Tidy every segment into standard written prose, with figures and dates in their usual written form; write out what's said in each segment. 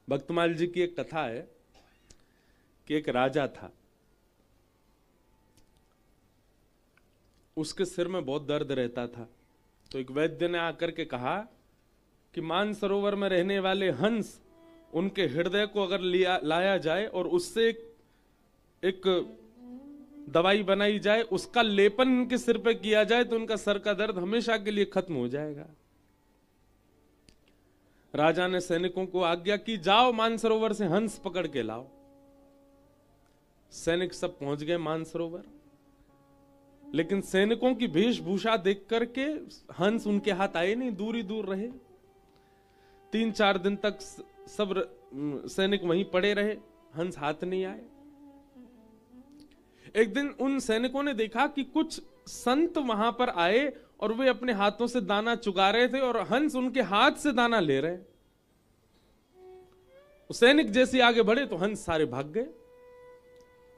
भक्तमाल जी की एक कथा है कि एक राजा था, उसके सिर में बहुत दर्द रहता था। तो एक वैद्य ने आकर के कहा कि मानसरोवर में रहने वाले हंस, उनके हृदय को अगर लाया जाए और उससे एक दवाई बनाई जाए, उसका लेपन उनके सिर पे किया जाए तो उनका सर का दर्द हमेशा के लिए खत्म हो जाएगा। राजा ने सैनिकों को आज्ञा की, जाओ मानसरोवर से हंस पकड़ के लाओ। सैनिक सब पहुंच गए मानसरोवर, लेकिन सैनिकों की वेशभूषा देख करके हंस उनके हाथ आए नहीं, दूर ही दूर रहे। 3-4 दिन तक सब सैनिक वहीं पड़े रहे, हंस हाथ नहीं आए। एक दिन उन सैनिकों ने देखा कि कुछ संत वहां पर आए और वे अपने हाथों से दाना चुगा रहे थे और हंस उनके हाथ से दाना ले रहे। सैनिक जैसे आगे बढ़े तो हंस सारे भाग गए।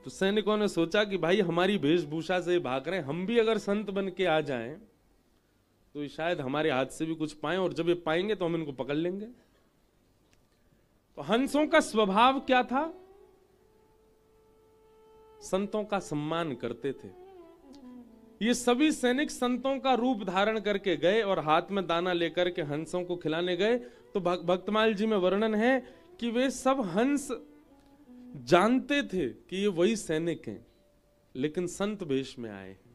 तो सैनिकों ने सोचा कि भाई हमारी वेशभूषा से भाग रहे हैं, हम भी अगर संत बन के आ जाएं तो शायद हमारे हाथ से भी कुछ पाएं, और जब ये पाएंगे तो हम इनको पकड़ लेंगे। तो हंसों का स्वभाव क्या था? संतों का सम्मान करते थे। ये सभी सैनिक संतों का रूप धारण करके गए और हाथ में दाना लेकर के हंसों को खिलाने गए। तो भक्तमाल जी में वर्णन है कि वे सब हंस जानते थे कि ये वही सैनिक हैं, लेकिन संत वेश में आए हैं।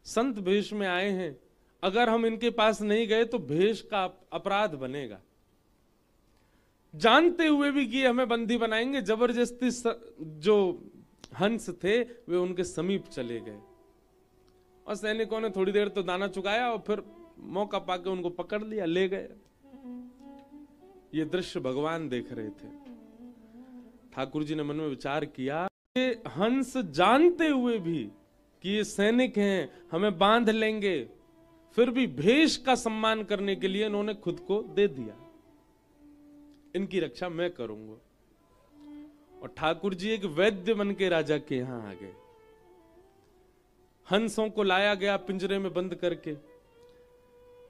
संत वेश में आए हैं, अगर हम इनके पास नहीं गए तो भेष का अपराध बनेगा। जानते हुए भी कि हमें बंदी बनाएंगे, जबरदस्ती जो हंस थे वे उनके समीप चले गए और सैनिकों ने थोड़ी देर तो दाना चुकाया और फिर मौका पाके उनको पकड़ लिया, ले गए। ये दृश्य भगवान देख रहे थे। ठाकुर जी ने मन में विचार किया कि हंस जानते हुए भी कि ये सैनिक हैं, हमें बांध लेंगे, फिर भी भेष का सम्मान करने के लिए इन्होंने खुद को दे दिया। इनकी रक्षा मैं करूंगा। और ठाकुर जी एक वैद्य बन के राजा के यहां आ गए। हंसों को लाया गया पिंजरे में बंद करके,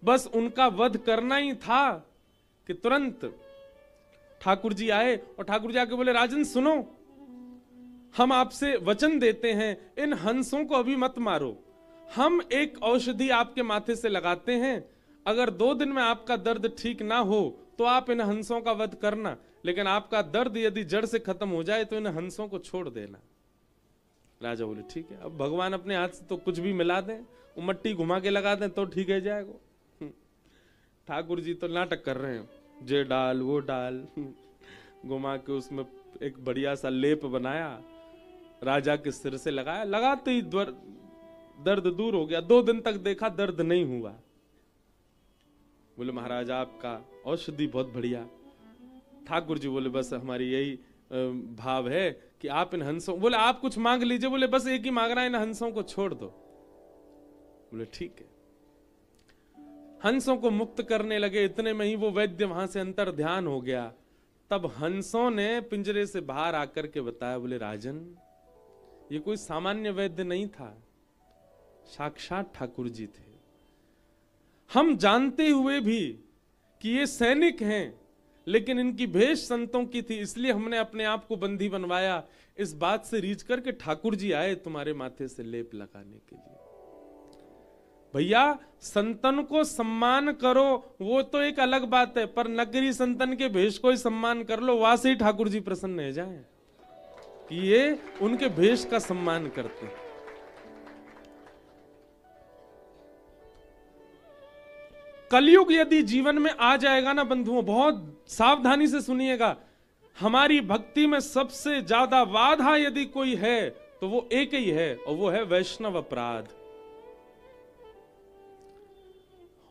बस उनका वध करना ही था कि तुरंत ठाकुर जी आए और ठाकुर जी आके बोले, राजन सुनो, हम आपसे वचन देते हैं, इन हंसों को अभी मत मारो। हम एक औषधि आपके माथे से लगाते हैं, अगर 2 दिन में आपका दर्द ठीक ना हो तो आप इन हंसों का वध करना, लेकिन आपका दर्द यदि जड़ से खत्म हो जाए तो इन हंसों को छोड़ देना। राजा बोले ठीक है। अब भगवान अपने हाथ से तो कुछ भी मिला दें, वो मट्टी घुमा के लगा दें तो ठीक है जाएगा। ठाकुर जी तो नाटक कर रहे हैं, जे डाल वो डाल, घुमा के उसमें एक बढ़िया सा लेप बनाया, राजा के सिर से लगाया, लगाते ही दर्द दूर हो गया। 2 दिन तक देखा दर्द नहीं हुआ। बोले महाराज आपका औषधि बहुत बढ़िया। ठाकुर जी बोले बस हमारी यही भाव है कि आप इन हंसों, बोले आप कुछ मांग लीजिए, बोले बस एक ही मांग रहा है, इन हंसों को छोड़ दो। बोले ठीक है। हंसों को मुक्त करने लगे, इतने में ही वो वैद्य वहां से अंतर ध्यान हो गया। तब हंसों ने पिंजरे से बाहर आकर के बताया, बोले राजन ये कोई सामान्य वैद्य नहीं था, साक्षात ठाकुर जी थे। हम जानते हुए भी कि ये सैनिक हैं, लेकिन इनकी भेष संतों की थी, इसलिए हमने अपने आप को बंदी बनवाया। इस बात से रीझ करके ठाकुर जी आए तुम्हारे माथे से लेप लगाने के लिए। भैया संतन को सम्मान करो वो तो एक अलग बात है, पर नगरी संतन के भेष को ही सम्मान कर लो, वहां से ही ठाकुर जी प्रसन्न हो जाए कि ये उनके भेष का सम्मान करते हैं। कलयुग यदि जीवन में आ जाएगा ना बंधुओं, बहुत सावधानी से सुनिएगा, हमारी भक्ति में सबसे ज्यादा बाधा यदि कोई है तो वो एक ही है, और वो है वैष्णव अपराध।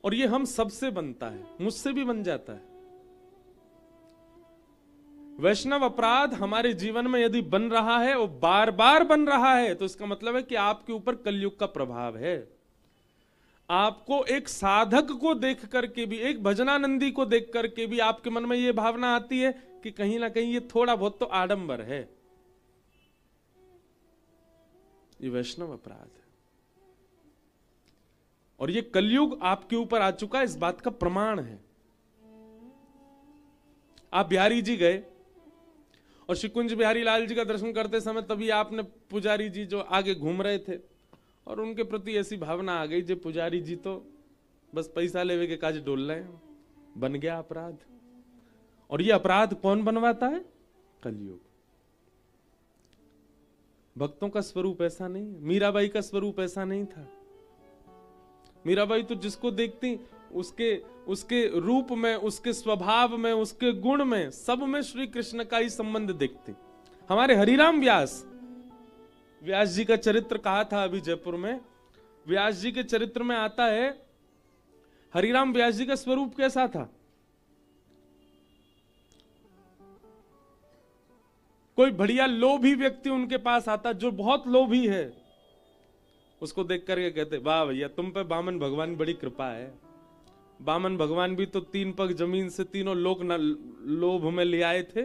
और ये हम सबसे बनता है, मुझसे भी बन जाता है। वैष्णव अपराध हमारे जीवन में यदि बन रहा है और बार बार बन रहा है तो इसका मतलब है कि आपके ऊपर कलयुग का प्रभाव है। आपको एक साधक को देख करके भी, एक भजनानंदी को देख करके भी आपके मन में यह भावना आती है कि कहीं ना कहीं ये थोड़ा बहुत तो आडंबर है। ये वैष्णव अपराध है और ये कलयुग आपके ऊपर आ चुका है, इस बात का प्रमाण है। आप बिहारी जी गए और शिकुंज बिहारी लाल जी का दर्शन करते समय तभी आपने पुजारी जी जो आगे घूम रहे थे और उनके प्रति ऐसी भावना आ गई, जो पुजारी जी तो बस पैसा लेवे के काज डोल रहे हैं, बन गया अपराध। और ये अपराध कौन बनवाता है? कलयुग। भक्तों का स्वरूप ऐसा नहीं है, मीराबाई का स्वरूप ऐसा नहीं था। मीराबाई तो जिसको देखती उसके रूप में, उसके स्वभाव में, उसके गुण में, सब में श्री कृष्ण का ही संबंध देखती। हमारे हरिराम व्यास जी का चरित्र कहा था अभी जयपुर में, व्यास जी के चरित्र में आता है हरिराम व्यास जी का स्वरूप कैसा था। कोई बढ़िया लोभी व्यक्ति उनके पास आता, जो बहुत लोभी है, उसको देख करके कहते, वाह भैया तुम पे बामन भगवान बड़ी कृपा है। बामन भगवान भी तो 3 पग जमीन से तीनों लोक लोभ में ले आए थे।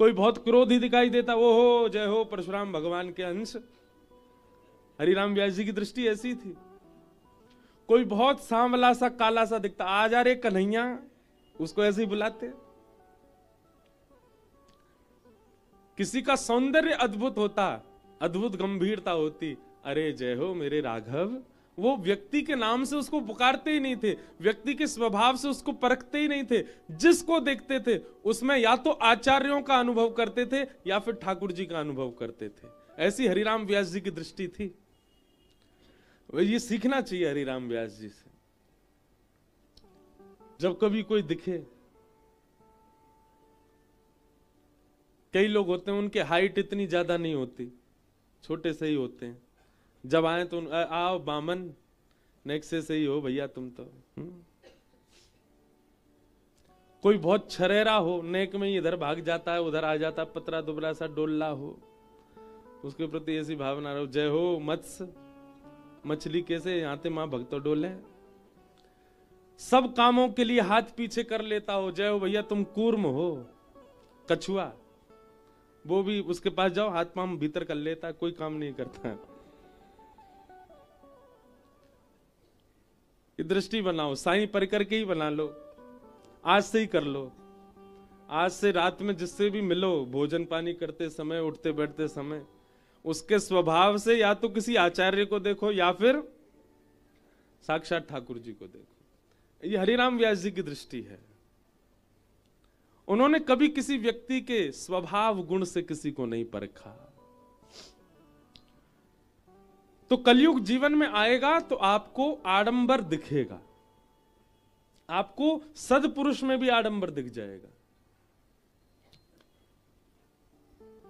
कोई बहुत क्रोधी दिखाई देता, वो हो जय हो परशुराम भगवान के अंश। हरिराम व्यास जी की दृष्टि ऐसी थी। कोई बहुत सांवला सा काला सा दिखता, आ जा रे कन्हैया, उसको ऐसे ही बुलाते। किसी का सौंदर्य अद्भुत होता, अद्भुत गंभीरता होती, अरे जय हो मेरे राघव, वो व्यक्ति के नाम से उसको पुकारते ही नहीं थे, व्यक्ति के स्वभाव से उसको परखते ही नहीं थे। जिसको देखते थे उसमें या तो आचार्यों का अनुभव करते थे या फिर ठाकुर जी का अनुभव करते थे। ऐसी हरिराम व्यास जी की दृष्टि थी। ये सीखना चाहिए हरिराम व्यास जी से। जब कभी कोई दिखे, कई लोग होते हैं उनके हाइट इतनी ज्यादा नहीं होती, छोटे से ही होते हैं, जब आए तो आओ बामन, नेक्स्ट से ही हो भैया तुम तो। कोई बहुत छरेरा हो, नेक में ही इधर भाग जाता है उधर आ जाता, पतरा दुबरा सा डोल्ला हो, उसके प्रति ऐसी भावना रहो, जय हो मत्स्य, मछली कैसे यहाँ ते मां भक्तो डोले। सब कामों के लिए हाथ पीछे कर लेता हो, जय हो भैया तुम कूर्म हो, कछुआ, वो भी उसके पास जाओ हाथ पांव भीतर कर लेता, कोई काम नहीं करता। ये दृष्टि बनाओ, साईं परिकर के ही बना लो, आज से ही कर लो। आज से रात में जिससे भी मिलो, भोजन पानी करते समय, उठते बैठते समय, उसके स्वभाव से या तो किसी आचार्य को देखो या फिर साक्षात ठाकुर जी को देखो। ये हरिराम व्यास जी की दृष्टि है। उन्होंने कभी किसी व्यक्ति के स्वभाव गुण से किसी को नहीं परखा। तो कलयुग जीवन में आएगा तो आपको आडंबर दिखेगा, आपको सदपुरुष में भी आडंबर दिख जाएगा।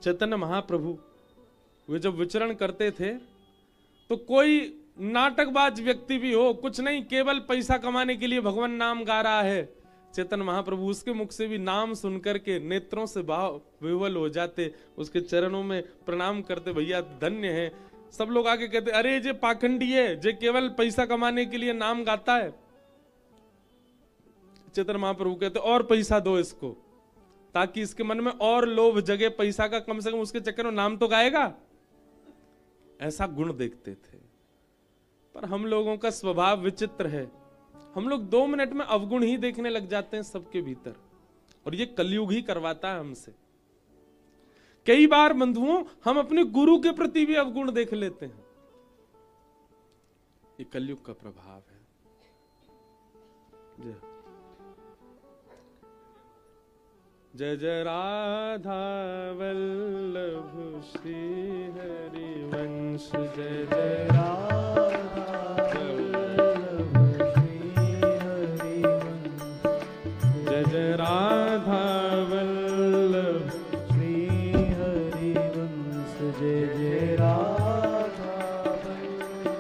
चैतन्य महाप्रभु वे जब विचरण करते थे तो कोई नाटकबाज व्यक्ति भी हो, कुछ नहीं, केवल पैसा कमाने के लिए भगवान नाम गा रहा है, चैतन्य महाप्रभु उसके मुख से भी नाम सुनकर के नेत्रों से भाव विह्वल हो जाते, उसके चरणों में प्रणाम करते, भैया धन्य है। सब लोग आके कहते, अरे जे पाखंडी है, जे केवल पैसा कमाने के लिए नाम गाता है। चैतन्य महाप्रभु कहते, और पैसा दो इसको, ताकि इसके मन में और लोभ जगे पैसा का, कम से कम उसके चक्कर में नाम तो गाएगा। ऐसा गुण देखते थे। पर हम लोगों का स्वभाव विचित्र है, हम लोग 2 मिनट में अवगुण ही देखने लग जाते हैं सबके भीतर, और ये कलयुग ही करवाता है हमसे। कई बार बंधुओं हम अपने गुरु के प्रति भी अवगुण देख लेते हैं, ये कलयुग का प्रभाव है। जय जय राधा वल्लभ श्री हरि वंश, जय जय राधा वल्लभ श्री हरि वंश, जय जय राधा वल्लभ श्री हरि वंश, जय जय राधा वल्लभ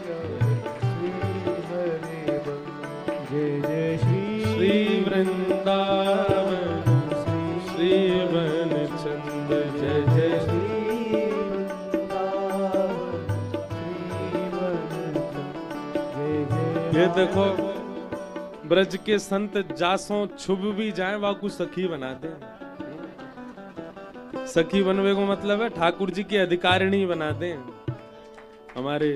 श्री हरि वंश, जय जय श्री वृंदावन श्रीवन चंद, जय जय श्री वृंदावन श्रीवन चंद, जय जय। ये देखो ब्रज के संत जासों छुप भी जाए वाकू सखी बना दे। सखी बनवे को मतलब है ठाकुर जी की अधिकारिणी बना दे। हमारे